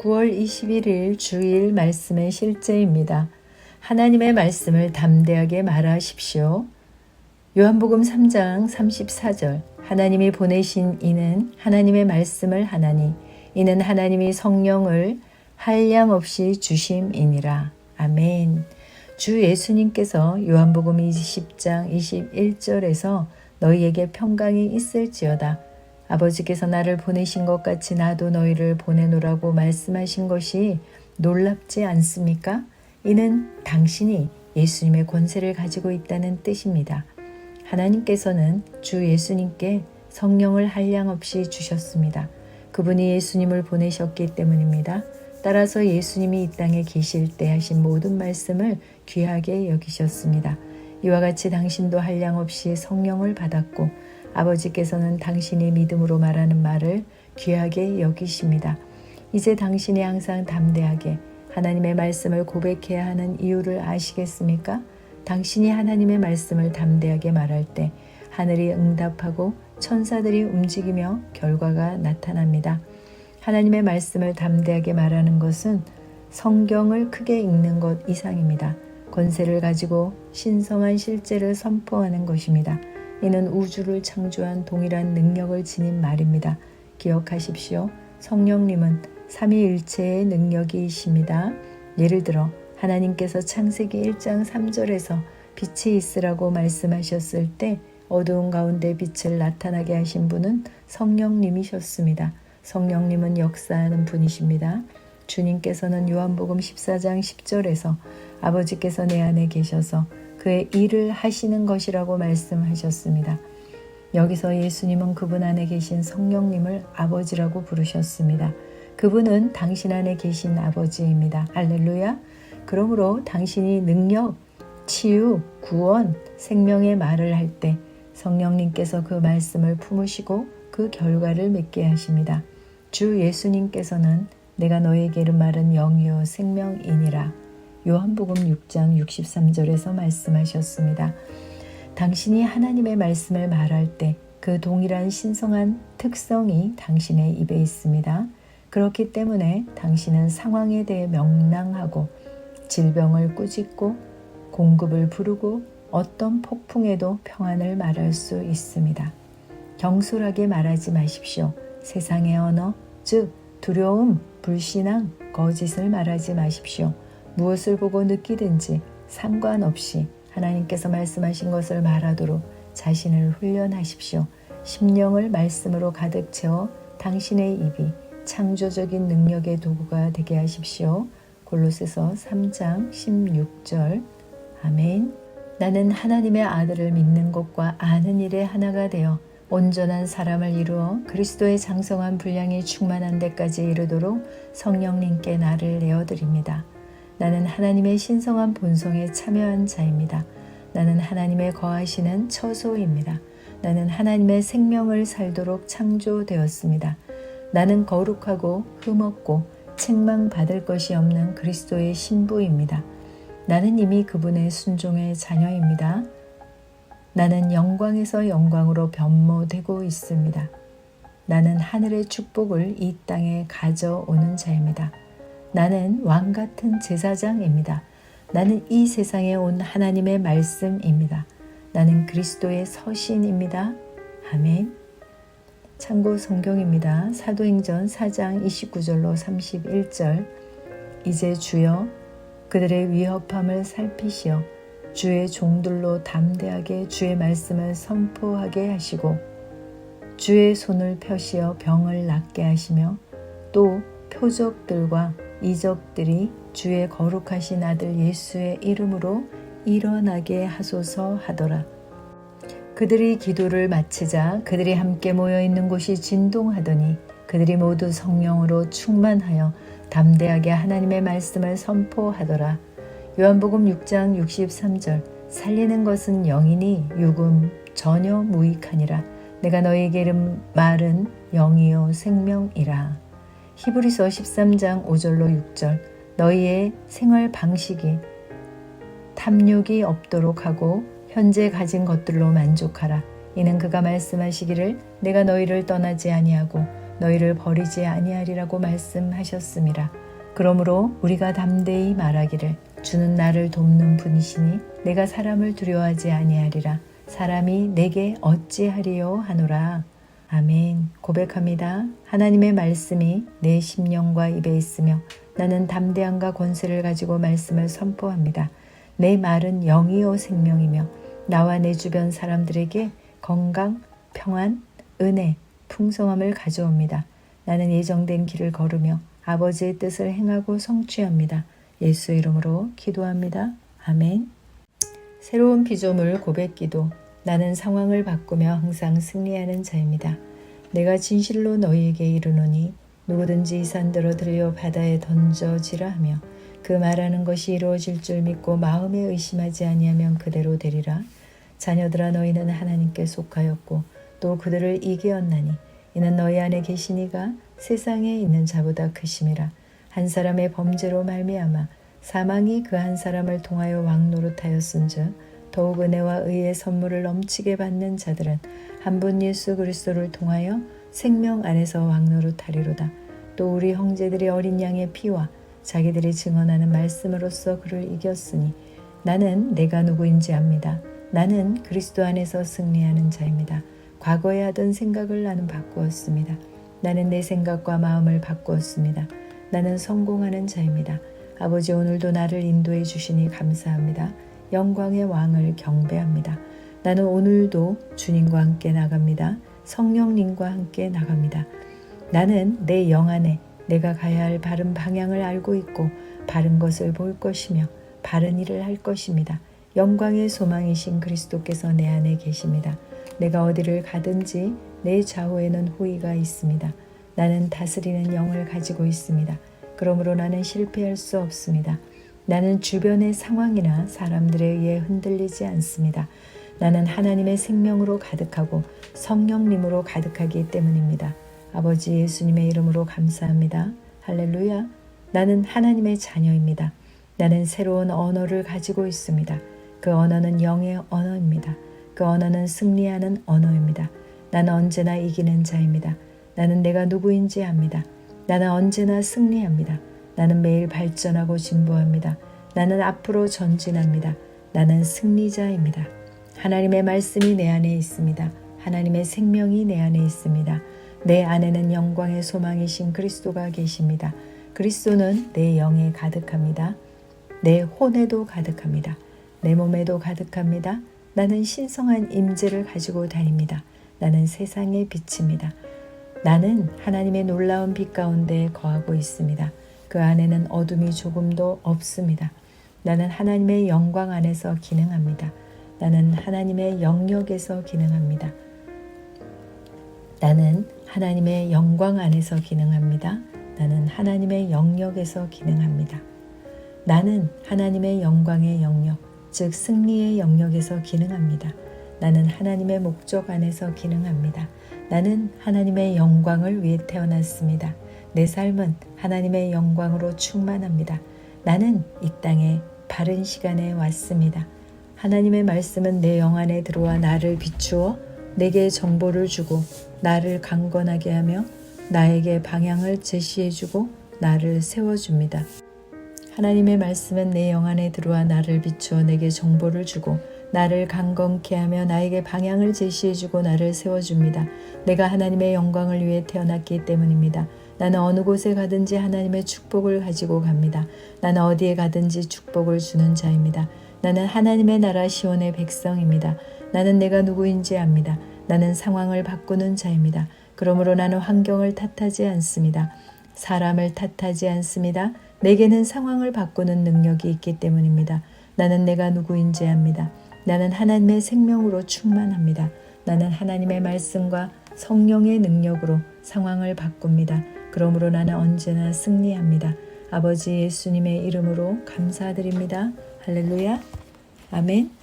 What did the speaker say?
9월 21일 주일 말씀의 실제입니다. 하나님의 말씀을 담대하게 말하십시오. 요한복음 3장 34절 하나님이 보내신 이는 하나님의 말씀을 하나니 이는 하나님이 성령을 한량없이 주심이니라. 아멘. 주 예수님께서 요한복음 20장 21절에서 너희에게 평강이 있을지어다. 아버지께서 나를 보내신 것 같이 나도 너희를 보내노라고 말씀하신 것이 놀랍지 않습니까? 이는 당신이 예수님의 권세를 가지고 있다는 뜻입니다. 하나님께서는 주 예수님께 성령을 한량없이 주셨습니다. 그분이 예수님을 보내셨기 때문입니다. 따라서 예수님이 이 땅에 계실 때 하신 모든 말씀을 귀하게 여기셨습니다. 이와 같이 당신도 한량없이 성령을 받았고 아버지께서는 당신이 믿음으로 말하는 말을 귀하게 여기십니다. 이제 당신이 항상 담대하게 하나님의 말씀을 고백해야 하는 이유를 아시겠습니까? 당신이 하나님의 말씀을 담대하게 말할 때 하늘이 응답하고 천사들이 움직이며 결과가 나타납니다. 하나님의 말씀을 담대하게 말하는 것은 성경을 크게 읽는 것 이상입니다. 권세를 가지고 신성한 실제를 선포하는 것입니다. 이는 우주를 창조한 동일한 능력을 지닌 말입니다. 기억하십시오. 성령님은 삼위일체의 능력이십니다. 예를 들어 하나님께서 창세기 1장 3절에서 빛이 있으라고 말씀하셨을 때 어두운 가운데 빛을 나타나게 하신 분은 성령님이셨습니다. 성령님은 역사하는 분이십니다. 주님께서는 요한복음 14장 10절에서 아버지께서 내 안에 계셔서 그의 일을 하시는 것이라고 말씀하셨습니다. 여기서 예수님은 그분 안에 계신 성령님을 아버지라고 부르셨습니다. 그분은 당신 안에 계신 아버지입니다. 할렐루야. 그러므로 당신이 능력, 치유, 구원, 생명의 말을 할 때 성령님께서 그 말씀을 품으시고 그 결과를 맺게 하십니다. 주 예수님께서는 내가 너에게 이른 말은 영이요 생명이니라. 요한복음 6장 63절에서 말씀하셨습니다. 당신이 하나님의 말씀을 말할 때 그 동일한 신성한 특성이 당신의 입에 있습니다. 그렇기 때문에 당신은 상황에 대해 명랑하고 질병을 꾸짖고 공급을 부르고 어떤 폭풍에도 평안을 말할 수 있습니다. 경솔하게 말하지 마십시오. 세상의 언어, 즉 두려움, 불신앙, 거짓을 말하지 마십시오. 무엇을 보고 느끼든지 상관없이 하나님께서 말씀하신 것을 말하도록 자신을 훈련하십시오. 심령을 말씀으로 가득 채워 당신의 입이 창조적인 능력의 도구가 되게 하십시오. 골로새서 3장 16절. 아멘. 나는 하나님의 아들을 믿는 것과 아는 일에 하나가 되어 온전한 사람을 이루어 그리스도의 장성한 분량이 충만한 데까지 이르도록 성령님께 나를 내어드립니다. 나는 하나님의 신성한 본성에 참여한 자입니다. 나는 하나님의 거하시는 처소입니다. 나는 하나님의 생명을 살도록 창조되었습니다. 나는 거룩하고 흠없고 책망받을 것이 없는 그리스도의 신부입니다. 나는 이미 그분의 순종의 자녀입니다. 나는 영광에서 영광으로 변모되고 있습니다. 나는 하늘의 축복을 이 땅에 가져오는 자입니다. 나는 왕 같은 제사장입니다. 나는 이 세상에 온 하나님의 말씀입니다. 나는 그리스도의 서신입니다. 아멘. 참고 성경입니다. 사도행전 4장 29절로 31절. 이제 주여 그들의 위협함을 살피시어 주의 종들로 담대하게 주의 말씀을 선포하게 하시고 주의 손을 펴시어 병을 낫게 하시며 또 표적들과 이적들이 주의 거룩하신 아들 예수의 이름으로 일어나게 하소서 하더라. 그들이 기도를 마치자 그들이 함께 모여 있는 곳이 진동하더니 그들이 모두 성령으로 충만하여 담대하게 하나님의 말씀을 선포하더라. 요한복음 6장 63절. 살리는 것은 영이니 육은 전혀 무익하니라. 내가 너희에게 이른 말은 영이요 생명이라. 히브리서 13장 5절로 6절. 너희의 생활 방식이 탐욕이 없도록 하고 현재 가진 것들로 만족하라. 이는 그가 말씀하시기를 내가 너희를 떠나지 아니하고 너희를 버리지 아니하리라고 말씀하셨음이라. 그러므로 우리가 담대히 말하기를 주는 나를 돕는 분이시니 내가 사람을 두려워하지 아니하리라. 사람이 내게 어찌하리요 하노라. 아멘. 고백합니다. 하나님의 말씀이 내 심령과 입에 있으며 나는 담대함과 권세를 가지고 말씀을 선포합니다. 내 말은 영이요 생명이며 나와 내 주변 사람들에게 건강, 평안, 은혜, 풍성함을 가져옵니다. 나는 예정된 길을 걸으며 아버지의 뜻을 행하고 성취합니다. 예수 이름으로 기도합니다. 아멘. 새로운 피조물 고백기도. 나는 상황을 바꾸며 항상 승리하는 자입니다. 내가 진실로 너희에게 이르노니 누구든지 이 산더러 들려 바다에 던져지라 하며 그 말하는 것이 이루어질 줄 믿고 마음에 의심하지 아니하면 그대로 되리라. 자녀들아 너희는 하나님께 속하였고 또 그들을 이기었나니 이는 너희 안에 계시니가 세상에 있는 자보다 크심이라. 한 사람의 범죄로 말미암아 사망이 그 한 사람을 통하여 왕노릇하였은즉 더욱 은혜와 의의 선물을 넘치게 받는 자들은 한 분 예수 그리스도를 통하여 생명 안에서 왕노릇하리로다. 또 우리 형제들이 어린 양의 피와 자기들이 증언하는 말씀으로써 그를 이겼으니 나는 내가 누구인지 압니다. 나는 그리스도 안에서 승리하는 자입니다. 과거에 하던 생각을 나는 바꾸었습니다. 나는 내 생각과 마음을 바꾸었습니다. 나는 성공하는 자입니다. 아버지 오늘도 나를 인도해 주시니 감사합니다. 영광의 왕을 경배합니다. 나는 오늘도 주님과 함께 나갑니다. 성령님과 함께 나갑니다. 나는 내 영 안에 내가 가야 할 바른 방향을 알고 있고 바른 것을 볼 것이며 바른 일을 할 것입니다. 영광의 소망이신 그리스도께서 내 안에 계십니다. 내가 어디를 가든지 내 좌우에는 호의가 있습니다. 나는 다스리는 영을 가지고 있습니다. 그러므로 나는 실패할 수 없습니다. 나는 주변의 상황이나 사람들에 의해 흔들리지 않습니다. 나는 하나님의 생명으로 가득하고 성령님으로 가득하기 때문입니다. 아버지 예수님의 이름으로 감사합니다. 할렐루야. 나는 하나님의 자녀입니다. 나는 새로운 언어를 가지고 있습니다. 그 언어는 영의 언어입니다. 그 언어는 승리하는 언어입니다. 나는 언제나 이기는 자입니다. 나는 내가 누구인지 압니다. 나는 언제나 승리합니다. 나는 매일 발전하고 진보합니다. 나는 앞으로 전진합니다. 나는 승리자입니다. 하나님의 말씀이 내 안에 있습니다. 하나님의 생명이 내 안에 있습니다. 내 안에는 영광의 소망이신 그리스도가 계십니다. 그리스도는 내 영에 가득합니다. 내 혼에도 가득합니다. 내 몸에도 가득합니다. 나는 신성한 임재를 가지고 다닙니다. 나는 세상의 빛입니다. 나는 하나님의 놀라운 빛 가운데 거하고 있습니다. 그 안에는 어둠이 조금도 없습니다. 나는 하나님의 영광 안에서 기능합니다. 나는 하나님의 영역에서 기능합니다. 나는 하나님의 영광 안에서 기능합니다. 나는 하나님의 영역에서 기능합니다. 나는 하나님의 영광의 영역, 즉 승리의 영역에서 기능합니다. 나는 하나님의 목적 안에서 기능합니다. 나는 하나님의 영광을 위해 태어났습니다. 내 삶은 하나님의 영광으로 충만합니다. 나는 이 땅에 바른 시간에 왔습니다. 하나님의 말씀은 내 영 안에 들어와 나를 비추어 내게 정보를 주고 나를 강건하게 하며 나에게 방향을 제시해주고 나를 세워줍니다. 하나님의 말씀은 내 영 안에 들어와 나를 비추어 내게 정보를 주고 나를 강건케 하며 나에게 방향을 제시해주고 나를 세워줍니다. 내가 하나님의 영광을 위해 태어났기 때문입니다. 나는 어느 곳에 가든지 하나님의 축복을 가지고 갑니다. 나는 어디에 가든지 축복을 주는 자입니다. 나는 하나님의 나라 시온의 백성입니다. 나는 내가 누구인지 압니다. 나는 상황을 바꾸는 자입니다. 그러므로 나는 환경을 탓하지 않습니다. 사람을 탓하지 않습니다. 내게는 상황을 바꾸는 능력이 있기 때문입니다. 나는 내가 누구인지 압니다. 나는 하나님의 생명으로 충만합니다. 나는 하나님의 말씀과 성령의 능력으로 상황을 바꿉니다. 그러므로 나는 언제나 승리합니다. 아버지 예수님의 이름으로 감사드립니다. 할렐루야. 아멘.